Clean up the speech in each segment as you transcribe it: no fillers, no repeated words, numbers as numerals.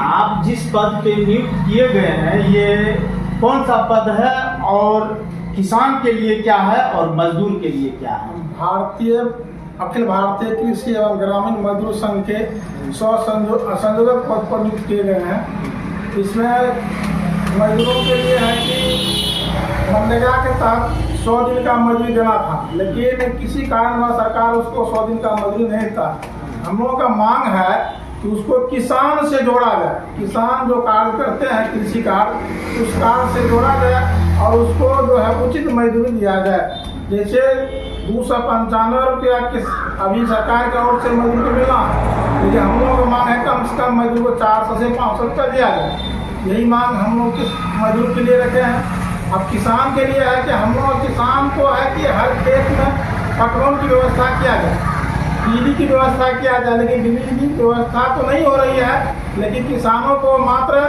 आप जिस पद पे नियुक्त किए गए हैं, ये कौन सा पद है और किसान के लिए क्या है और मजदूर के लिए क्या है? अखिल भारतीय कृषि एवं ग्रामीण मजदूर संघ के संयोजक पद पर नियुक्त किए गए हैं। इसमें मजदूरों के लिए है कि मनरेगा के तहत 100 दिन का मजदूरी देना था, लेकिन किसी कारणवश सरकार उसको 100 दिन का मजदूरी नहीं था। हम लोगों का मांग है कि उसको किसान से जोड़ा जाए। किसान जो कार्य करते हैं कृषि कार्य, उस कार्य से जोड़ा जाए और उसको जो है उचित मजदूरी दिया जाए। जैसे 295 रुपया अभी सरकार की ओर से मजदूर को मिला, लेकिन हम लोगों का मांग है कम से कम मजदूर को 400 से 500 रुपया दिया जाए। यही मांग हम लोग मजदूर के लिए रखे हैं। अब किसान के लिए है कि हम लोग किसान को है कि हर खेत में पटवन की व्यवस्था किया जाए, बिजली की व्यवस्था किया जाए। लेकिन बिजली की व्यवस्था तो नहीं हो रही है, लेकिन किसानों को मात्र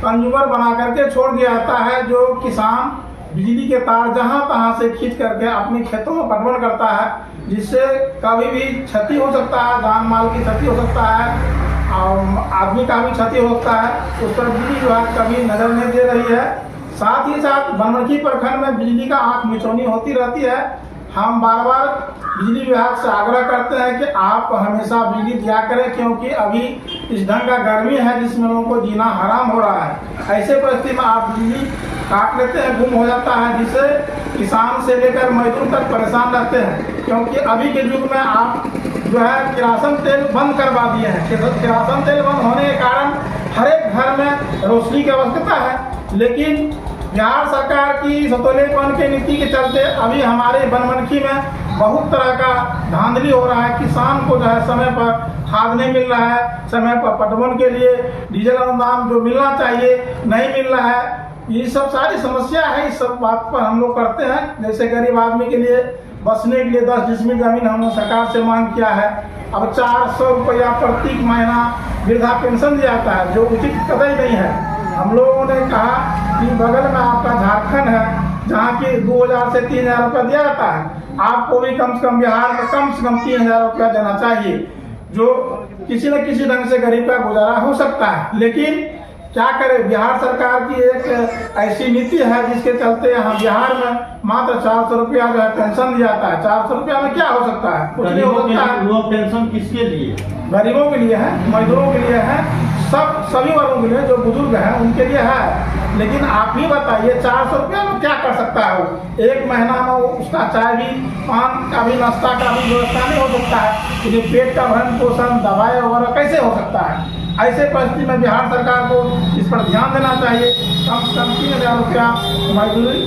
कंज्यूमर बना करके छोड़ दिया जाता है। जो किसान बिजली के तार जहां तहां से खींच करके अपने खेतों में पटवन करता है, जिससे कभी भी क्षति हो सकता है, जान माल की क्षति हो सकता है और आदमी का भी क्षति हो सकता है। उस पर बिजली विभाग कभी नजर नहीं दे रही है। साथ ही साथ बनमनखी प्रखंड में बिजली का आंख मिचौनी होती रहती है। हम बार बार बिजली विभाग से आग्रह करते हैं कि आप हमेशा बिजली दिया करें, क्योंकि अभी इस ढंग का गर्मी है जिसमें लोगों को जीना हराम हो रहा है। ऐसे परिस्थिति में आप बिजली काट लेते हैं, गुम हो जाता है, जिससे किसान से लेकर मजदूर तक परेशान रहते हैं। क्योंकि अभी के युग में आप जो है किरासन तेल बंद करवा दिए हैं। किरासन तेल बंद होने के कारण हर एक घर में रोशनी की आवश्यकता है, लेकिन बिहार सरकार की सतोलेपन की नीति के चलते अभी हमारे बनमनखी में बहुत तरह का धांधली हो रहा है। किसान को जो है समय पर खाद नहीं मिल रहा है, समय पर पटवन के लिए डीजल अनुदान जो मिलना चाहिए नहीं मिल रहा है। ये सब सारी समस्या है। इस सब बात पर हम लोग करते हैं। जैसे गरीब आदमी के लिए बसने के लिए 10 डिसमिल जमीन हमने सरकार से मांग किया है। अब 400 रुपया प्रति महीना वृद्धा पेंशन दिया जाता है, जो उचित कतई नहीं है। हम लोगों ने कहा कि बगल में आपका झारखंड है, जहाँ की 2000 से 3000 रुपया दिया जाता है, आपको भी कम से कम बिहार में कम से कम 3000 रुपया देना चाहिए, जो किसी न किसी ढंग से गरीब का गुजारा हो सकता है। लेकिन क्या करें, बिहार सरकार की एक ऐसी नीति है जिसके चलते यहाँ बिहार में मात्र 400 रुपया जो है पेंशन दिया जाता है। 400 रुपया में क्या हो सकता है? कुछ नहीं हो सकता है। वो पेंशन किसके लिए? गरीबों के लिए है, मजदूरों के लिए है, सभी वर्गों के लिए, जो बुजुर्ग हैं उनके लिए है। लेकिन आप ही बताइए 400 रुपया में क्या कर सकता है वो? एक महीना में उसका चाय भी, पान का भी, नाश्ता का भी व्यवस्था नहीं हो सकता है। लेकिन पेट का भरण पोषण, दवाई वगैरह कैसे हो सकता है? ऐसे परिस्थिति में बिहार सरकार को इस पर ध्यान देना चाहिए। कम से कम 3000 रुपया मजदूरी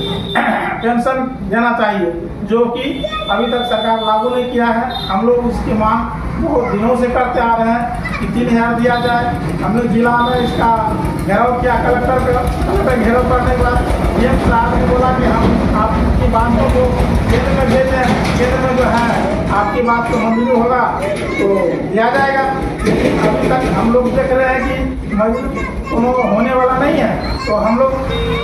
पेंशन देना चाहिए, जो कि अभी तक सरकार लागू नहीं किया है। हम लोग उसकी मांग बहुत दिनों से करते आ रहे हैं कि 3000 दिया जाए। हमने जिला में इसका घेराव किया, कलेक्टर घेराव करने के बाद डीएम साहब ने बोला कि हम आपकी बातों को केंद्र में भेजें, केंद्र में जो है आपकी बात को मंजूर होगा तो दिया जाएगा। लेकिन अभी तक हम लोग देख रहे हैं कि मंजूर होने वाला नहीं है। तो हम लोग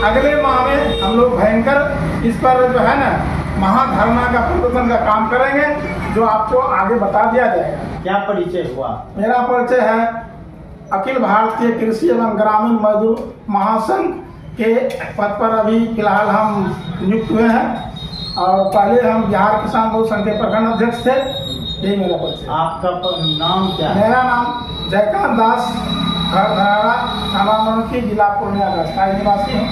अगले माह में हम लोग भयंकर इस पर जो है ना महाधरना का प्रदर्शन का काम करेंगे, जो आपको आगे बता दिया जाएगा। क्या परिचय हुआ? मेरा परिचय है अखिल भारतीय कृषि एवं ग्रामीण मजदूर महासंघ के पद पर अभी फिलहाल हम नियुक्त हुए हैं, और पहले हम बिहार किसान मजदूर संघ के प्रखंड अध्यक्ष थे। यही मेरा परिचय। आपका नाम क्या है? मेरा नाम जयकांत दास, घर धराड़ा, थाना मनमनखी, जिला पूर्णिया का स्थायी निवासी हूँ।